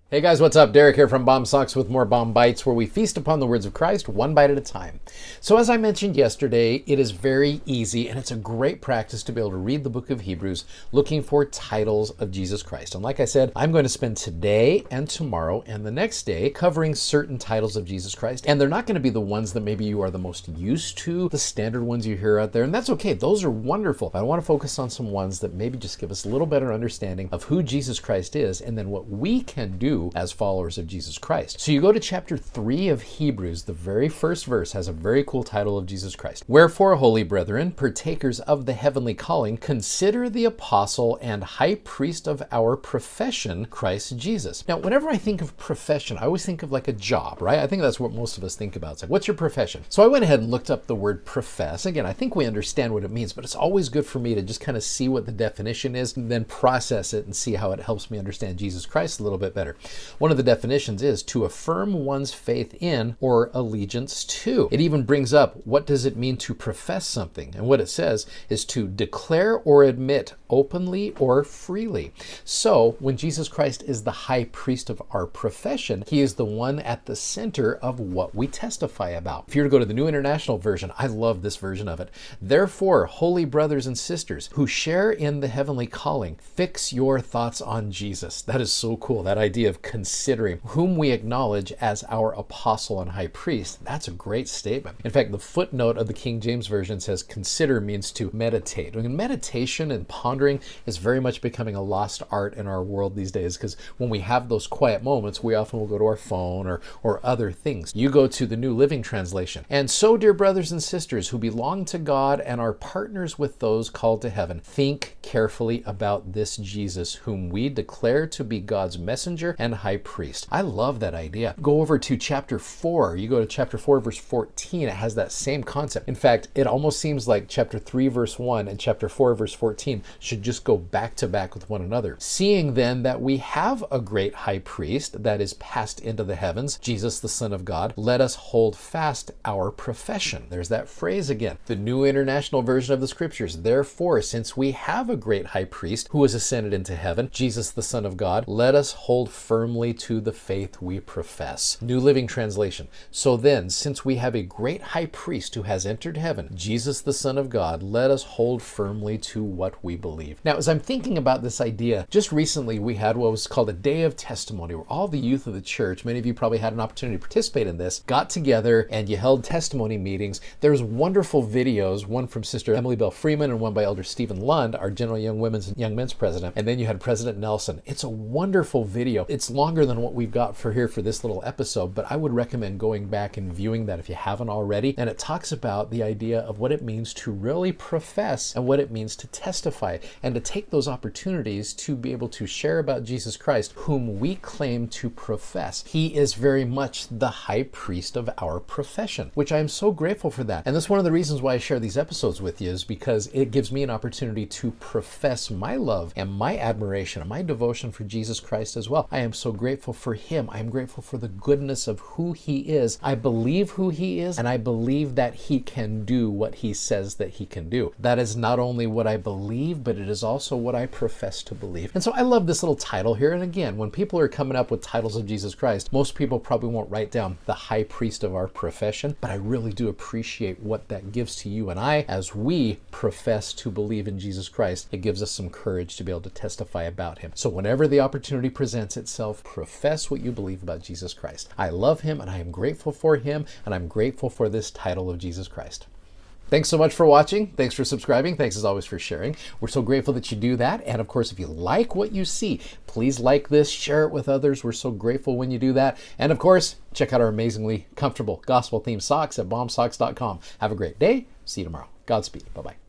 Hey guys, what's up? Derek here from B.O.M Socks with more B.O.M Bites, where we feast upon the words of Christ one bite at a time. So as I mentioned yesterday, it is very easy and it's a great practice to be able to read the book of Hebrews looking for titles of Jesus Christ. And like I said, I'm going to spend today and tomorrow and the next day covering certain titles of Jesus Christ. And they're not going to be the ones that maybe you are the most used to, the standard ones you hear out there. And that's okay. Those are wonderful. But I want to focus on some ones that maybe just give us a little better understanding of who Jesus Christ is and then what we can do as followers of Jesus Christ. So you go to chapter 3 of Hebrews, the very first verse has a very cool title of Jesus Christ. Wherefore, holy brethren, partakers of the heavenly calling, consider the apostle and high priest of our profession, Christ Jesus. Now, whenever I think of profession, I always think of like a job, right? I think that's what most of us think about. It's like, what's your profession? So I went ahead and looked up the word profess. Again, I think we understand what it means, but it's always good for me to just kind of see what the definition is and then process it and see how it helps me understand Jesus Christ a little bit better. One of the definitions is to affirm one's faith in or allegiance to. It even brings up, what does it mean to profess something? And what it says is to declare or admit openly or freely. So when Jesus Christ is the high priest of our profession, he is the one at the center of what we testify about. If you were to go to the New International Version, I love this version of it. Therefore, holy brothers and sisters who share in the heavenly calling, fix your thoughts on Jesus. That is so cool. That idea of considering whom we acknowledge as our apostle and high priest. That's a great statement. In fact, the footnote of the King James Version says consider means to meditate. And meditation and pondering is very much becoming a lost art in our world these days, because when we have those quiet moments, we often will go to our phone or other things. You go to the New Living Translation. And so, dear brothers and sisters who belong to God and are partners with those called to heaven, think carefully about this Jesus, whom we declare to be God's messenger and high priest. I love that idea. Go over to chapter 4. You go to chapter 4, verse 14. It has that same concept. In fact, it almost seems like chapter 3, verse 1 and chapter 4, verse 14 should just go back to back with one another. Seeing then that we have a great high priest that is passed into the heavens, Jesus, the Son of God, let us hold fast our profession. There's that phrase again. The New International Version of the Scriptures. Therefore, since we have a great high priest who has ascended into heaven, Jesus, the Son of God, let us hold firmly to the faith we profess. New Living Translation. So then, since we have a great high priest who has entered heaven, Jesus, the Son of God, let us hold firmly to what we believe. Now, as I'm thinking about this idea, just recently we had what was called a day of testimony, where all the youth of the church, many of you probably had an opportunity to participate in this, got together and you held testimony meetings. There's wonderful videos, one from Sister Emily Bell Freeman and one by Elder Stephen Lund, our General Young Women's and Young Men's President. And then you had President Nelson. It's a wonderful video. It's longer than what we've got for this little episode, but I would recommend going back and viewing that if you haven't already. And it talks about the idea of what it means to really profess and what it means to testify and to take those opportunities to be able to share about Jesus Christ, whom we claim to profess. He is very much the high priest of our profession, which I am so grateful for that. And that's one of the reasons why I share these episodes with you, is because it gives me an opportunity to profess my love and my admiration and my devotion for Jesus Christ as well. I am so grateful for him. I am grateful for the goodness of who he is. I believe who he is, and I believe that he can do what he says that he can do. That is not only what I believe, but it is also what I profess to believe. And so I love this little title here. And again, when people are coming up with titles of Jesus Christ, most people probably won't write down the high priest of our profession, but I really do appreciate what that gives to you and I as we profess to believe in Jesus Christ. It gives us some courage to be able to testify about him. So whenever the opportunity presents itself, profess what you believe about Jesus Christ. I love him and I am grateful for him, and I'm grateful for this title of Jesus Christ. Thanks so much for watching. Thanks for subscribing. Thanks as always for sharing. We're so grateful that you do that. And of course, if you like what you see, please like this, share it with others. We're so grateful when you do that. And of course, check out our amazingly comfortable gospel-themed socks at bombsocks.com. Have a great day. See you tomorrow. Godspeed. Bye-bye.